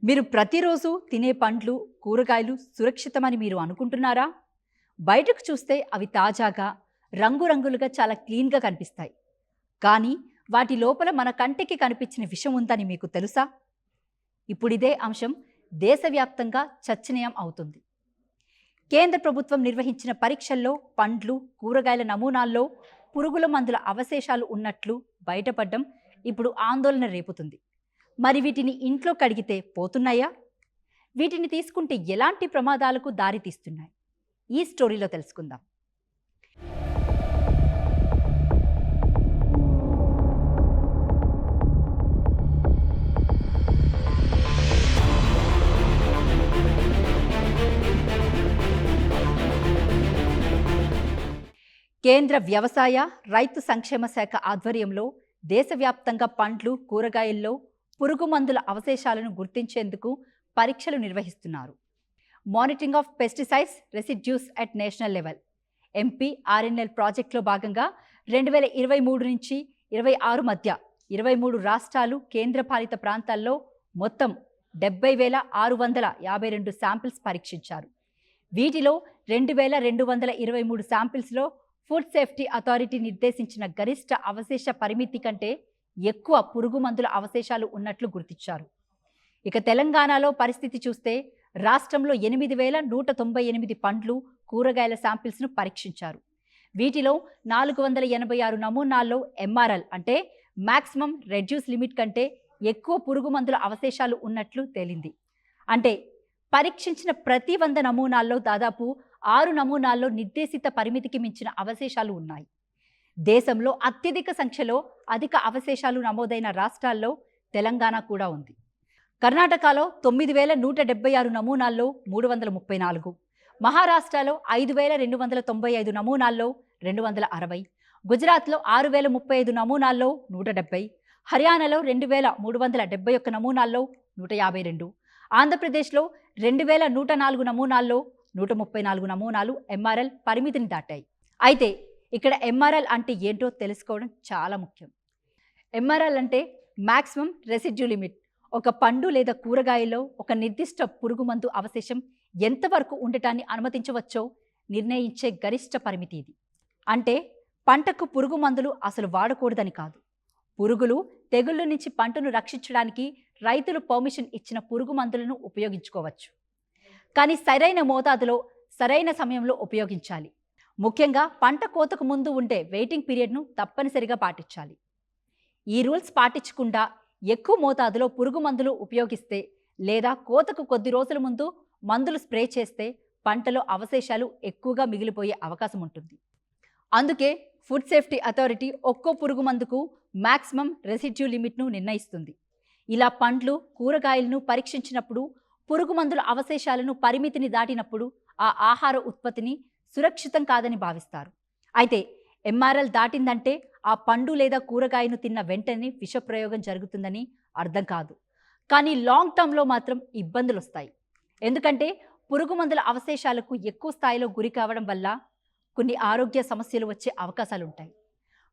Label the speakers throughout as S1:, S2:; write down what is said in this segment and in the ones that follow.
S1: మీరు ప్రతిరోజు తినే పండ్లు, కూరగాయలు సురక్షితమని మీరు అనుకుంటున్నారా? బయటకు చూస్తే అవి తాజాగా, రంగురంగులుగా చాలా క్లీన్‌గా కనిపిస్తాయి. కానీ వాటి లోపల మన కంటికి కనిపించిన విషం ఉందని మీకు తెలుసా? ఇప్పుడిదే అంశం దేశవ్యాప్తంగా చర్చనీయం అవుతుంది. కేంద్ర ప్రభుత్వం నిర్వహించిన పరీక్షల్లో పండ్లు, కూరగాయల నమూనాల్లో పురుగుల మందుల అవశేషాలు ఉన్నట్లు బయటపడడం ఇప్పుడు ఆందోళన రేపుతుంది. మరి వీటిని ఇంట్లో కడిగితే పోతున్నాయా? వీటిని తీసుకుంటే ఎలాంటి ప్రమాదాలకు దారి తీస్తున్నాయి? ఈ స్టోరీలో తెలుసుకుందాం. కేంద్ర వ్యవసాయ, రైతు సంక్షేమ శాఖ ఆధ్వర్యంలో దేశవ్యాప్తంగా పండ్లు, కూరగాయల్లో పురుగు మందుల అవశేషాలను గుర్తించేందుకు పరీక్షలు నిర్వహిస్తున్నారు. Monitoring of pesticides residues at national level MPRNL ప్రాజెక్టులో భాగంగా 2023 నుంచి 26 మధ్య 23 రాష్ట్రాలు, కేంద్రపాలిత ప్రాంతాల్లో మొత్తం 70,652 శాంపిల్స్ పరీక్షించారు. వీటిలో 2,223 శాంపిల్స్లో ఫుడ్ సేఫ్టీ అథారిటీ నిర్దేశించిన గరిష్ట అవశేష పరిమితి కంటే ఎక్కువ పురుగు మందుల అవశేషాలు ఉన్నట్లు గుర్తించారు. ఇక తెలంగాణలో పరిస్థితి చూస్తే రాష్ట్రంలో 8,198 పండ్లు, కూరగాయల శాంపిల్స్ను పరీక్షించారు. వీటిలో 486 నమూనాల్లో MRL అంటే మ్యాక్సిమం రెడ్యూస్ లిమిట్ కంటే ఎక్కువ పురుగు మందుల అవశేషాలు ఉన్నట్లు తేలింది. అంటే పరీక్షించిన ప్రతి 100 నమూనాల్లో దాదాపు 6 నమూనాల్లో నిర్దేశిత పరిమితికి మించిన అవశేషాలు ఉన్నాయి. దేశంలో అత్యధిక సంఖ్యలో అధిక అవశేషాలు నమోదైన రాష్ట్రాల్లో తెలంగాణ కూడా ఉంది. కర్ణాటకలో 9,176 నమూనాల్లో 334, మహారాష్ట్రలో 5,295 నమూనాల్లో 260, గుజరాత్లో 6,035 నమూనాల్లో 170, హర్యానాలో 2,371 నమూనాల్లో 152, ఆంధ్రప్రదేశ్లో 2,104 నమూనాల్లో 134 నమూనాలు MRL పరిమితిని దాటాయి. అయితే ఇక్కడ MRL అంటే ఏంటో తెలుసుకోవడం చాలా ముఖ్యం. MRL అంటే మ్యాక్సిమం రెసిడ్యూ లిమిట్. ఒక పండు లేదా కూరగాయలో ఒక నిర్దిష్ట పురుగు మందు అవశేషం ఎంతవరకు ఉండటాన్ని అనుమతించవచ్చో నిర్ణయించే గరిష్ట పరిమితి ఇది. అంటే పంటకు పురుగు మందులు అసలు వాడకూడదని కాదు. పురుగులు, తెగుళ్ళ నుంచి పంటను రక్షించడానికి రైతులు పర్మిషన్ ఇచ్చిన పురుగు మందులను ఉపయోగించుకోవచ్చు. కానీ సరైన మోతాదులో, సరైన సమయంలో ఉపయోగించాలి. ముఖ్యంగా పంట కోతకు ముందు ఉండే వెయిటింగ్ పీరియడ్ను తప్పనిసరిగా పాటించాలి. ఈ రూల్స్ పాటించకుండా ఎక్కువ మోతాదులో పురుగు మందులు ఉపయోగిస్తే లేదా కోతకు కొద్ది రోజుల ముందు మందులు స్ప్రే చేస్తే పంటలో అవశేషాలు ఎక్కువగా మిగిలిపోయే అవకాశం ఉంటుంది. అందుకే ఫుడ్ సేఫ్టీ అథారిటీ ఒక్కో పురుగు మందుకు మ్యాక్సిమం రెసిడ్యూ లిమిట్ను నిర్ణయిస్తుంది. ఇలా పండ్లు, కూరగాయలను పరీక్షించినప్పుడు పురుగు మందుల అవశేషాలను పరిమితిని దాటినప్పుడు ఆ ఆహార ఉత్పత్తిని సురక్షితం కాదని భావిస్తారు. అయితే MRL దాటిందంటే ఆ పండు లేదా కూరగాయను తిన్న వెంటనే విషప్రయోగం జరుగుతుందని అర్థం కాదు. కానీ లాంగ్ టర్మ్లో మాత్రం ఇబ్బందులు వస్తాయి. ఎందుకంటే పురుగు మందుల అవశేషాలకు ఎక్కువ స్థాయిలో గురి కావడం వల్ల కొన్ని ఆరోగ్య సమస్యలు వచ్చే అవకాశాలుంటాయి.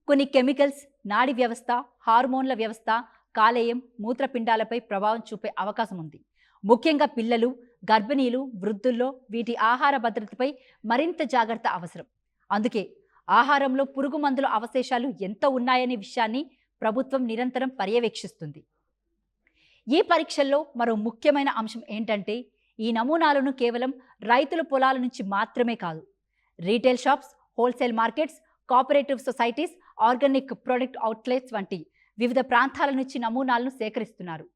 S1: కొన్ని కెమికల్స్ నాడీ వ్యవస్థ, హార్మోన్ల వ్యవస్థ, కాలేయం, మూత్రపిండాలపై ప్రభావం చూపే అవకాశం ఉంది. ముఖ్యంగా పిల్లలు, గర్భిణీలు, వృద్ధుల్లో వీటి ఆహార భద్రతపై మరింత జాగ్రత్త అవసరం. అందుకే ఆహారంలో పురుగు మందుల అవశేషాలు ఎంత ఉన్నాయనే విషయాన్ని ప్రభుత్వం నిరంతరం పర్యవేక్షిస్తుంది. ఈ పరీక్షల్లో మరో ముఖ్యమైన అంశం ఏంటంటే ఈ నమూనాలను కేవలం రైతుల పొలాల నుంచి మాత్రమే కాదు, retail shops, wholesale markets, cooperative societies, organic product outlets వంటి వివిధ ప్రాంతాల నుంచి నమూనాలను సేకరిస్తున్నారు.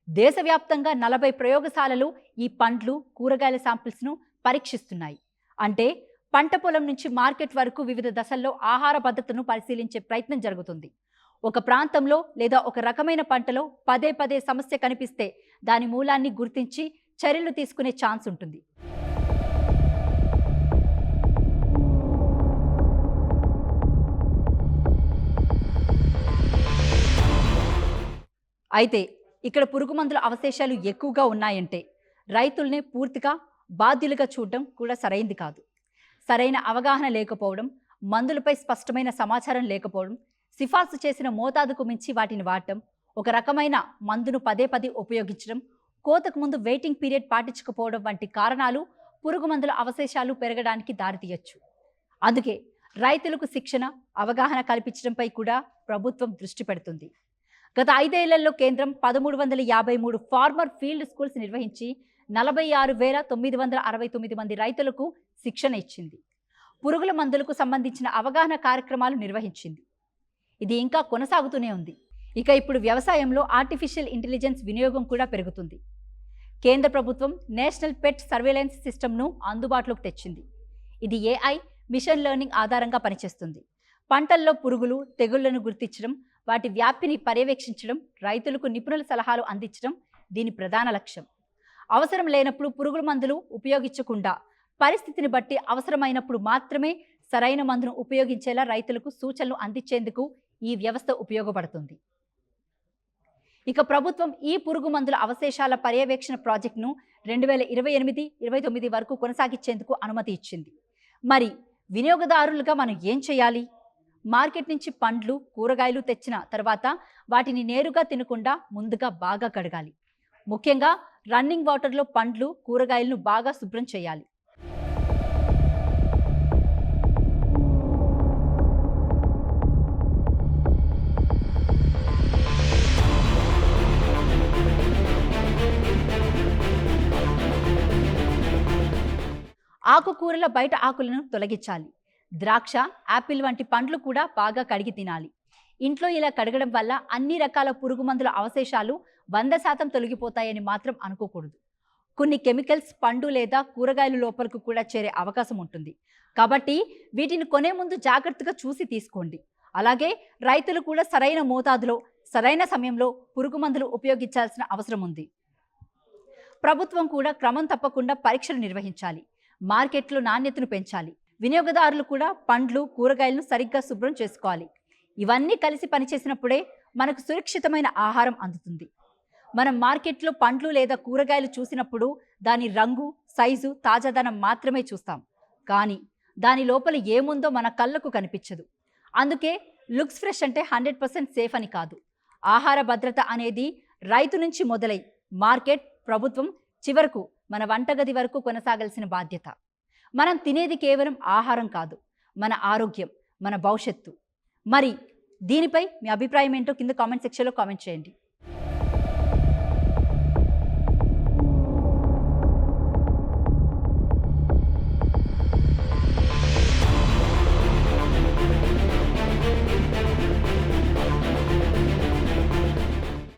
S1: దేశవ్యాప్తంగా 40 ప్రయోగశాలలు ఈ పండ్లు, కూరగాయల శాంపిల్స్ను పరీక్షిస్తున్నాయి. అంటే పంట పొలం నుంచి మార్కెట్ వరకు వివిధ దశల్లో ఆహార భద్రతను పరిశీలించే ప్రయత్నం జరుగుతుంది. ఒక ప్రాంతంలో లేదా ఒక రకమైన పంటలో పదే పదే సమస్య కనిపిస్తే దాని మూలాన్ని గుర్తించి చర్యలు తీసుకునే ఛాన్స్ ఉంటుంది. అయితే ఇక్కడ పురుగు మందుల అవశేషాలు ఎక్కువగా ఉన్నాయంటే రైతుల్ని పూర్తిగా బాధ్యులుగా చూడడం కూడా సరైంది కాదు. సరైన అవగాహన లేకపోవడం, మందులపై స్పష్టమైన సమాచారం లేకపోవడం, సిఫార్సు చేసిన మోతాదుకు మించి వాటిని వాడటం, ఒక రకమైన మందును పదే పదే ఉపయోగించడం, కోతకు ముందు వెయిటింగ్ పీరియడ్ పాటించకపోవడం వంటి కారణాలు పురుగు మందుల అవశేషాలు పెరగడానికి దారితీయొచ్చు. అందుకే రైతులకు శిక్షణ, అవగాహన కల్పించడంపై కూడా ప్రభుత్వం దృష్టి పెడుతుంది. గత 5 ఏళ్లలో కేంద్రం 1353 ఫార్మర్ ఫీల్డ్ స్కూల్స్ నిర్వహించి 46,969 మంది రైతులకు శిక్షణ ఇచ్చింది. పురుగుల మందులకు సంబంధించిన అవగాహన కార్యక్రమాలు నిర్వహించింది. ఇది ఇంకా కొనసాగుతూనే ఉంది. ఇక ఇప్పుడు వ్యవసాయంలో ఆర్టిఫిషియల్ ఇంటెలిజెన్స్ వినియోగం కూడా పెరుగుతుంది. కేంద్ర ప్రభుత్వం నేషనల్ పెట్ సర్వేలెన్స్ సిస్టమ్ను అందుబాటులోకి తెచ్చింది. ఇది AI, మిషన్ లెర్నింగ్ ఆధారంగా పనిచేస్తుంది. పంటల్లో పురుగులు, తెగుళ్లను గుర్తించడం, వాటి వ్యాప్తిని పర్యవేక్షించడం, రైతులకు నిపుణుల సలహాలు అందించడం దీని ప్రధాన లక్ష్యం. అవసరం లేనప్పుడు పురుగుల మందులు ఉపయోగించకుండా పరిస్థితిని బట్టి అవసరమైనప్పుడు మాత్రమే సరైన మందును ఉపయోగించేలా రైతులకు సూచనలు అందించేందుకు ఈ వ్యవస్థ ఉపయోగపడుతుంది. ఇక ప్రభుత్వం ఈ పురుగు మందుల అవశేషాల పర్యవేక్షణ ప్రాజెక్టును 2028-29 వరకు కొనసాగించేందుకు అనుమతి ఇచ్చింది. మరి వినియోగదారులుగా మనం ఏం చేయాలి? మార్కెట్ నుంచి పండ్లు, కూరగాయలు తెచ్చిన తర్వాత వాటిని నేరుగా తినకుండా ముందుగా బాగా కడగాలి. ముఖ్యంగా రన్నింగ్ వాటర్లో పండ్లు, కూరగాయలను బాగా శుభ్రం చేయాలి. ఆకుకూరల బయట ఆకులను తొలగించాలి. ద్రాక్ష, యాపిల్ వంటి పండ్లు కూడా బాగా కడిగి తినాలి. ఇంట్లో ఇలా కడగడం వల్ల అన్ని రకాల పురుగు మందుల అవశేషాలు 100% తొలగిపోతాయని మాత్రం అనుకోకూడదు. కొన్ని కెమికల్స్ పండు లేదా కూరగాయల లోపలకు కూడా చేరే అవకాశం ఉంటుంది. కాబట్టి వీటిని కొనే ముందు జాగ్రత్తగా చూసి తీసుకోండి. అలాగే రైతులు కూడా సరైన మోతాదులో, సరైన సమయంలో పురుగు మందులు ఉపయోగించాల్సిన అవసరం ఉంది. ప్రభుత్వం కూడా క్రమం తప్పకుండా పరీక్షలు నిర్వహించాలి. మార్కెట్లో నాణ్యతను పెంచాలి. వినియోగదారులు కూడా పండ్లు, కూరగాయలను సరిగ్గా శుభ్రం చేసుకోవాలి. ఇవన్నీ కలిసి పనిచేసినప్పుడే మనకు సురక్షితమైన ఆహారం అందుతుంది. మనం మార్కెట్లో పండ్లు లేదా కూరగాయలు చూసినప్పుడు దాని రంగు, సైజు, తాజాదనం మాత్రమే చూస్తాం. కానీ దాని లోపల ఏముందో మన కళ్ళకు కనిపించదు. అందుకే లుక్స్ ఫ్రెష్ అంటే 100% సేఫ్ అని కాదు. ఆహార భద్రత అనేది రైతు నుంచి మొదలై మార్కెట్, ప్రభుత్వం, చివరకు మన వంటగది వరకు కొనసాగాల్సిన బాధ్యత. మనం తినేది కేవలం ఆహారం కాదు, మన ఆరోగ్యం, మన భవిష్యత్తు. మరి దీనిపై మీ అభిప్రాయం ఏంటో కింద కామెంట్ సెక్షన్లో కామెంట్ చేయండి.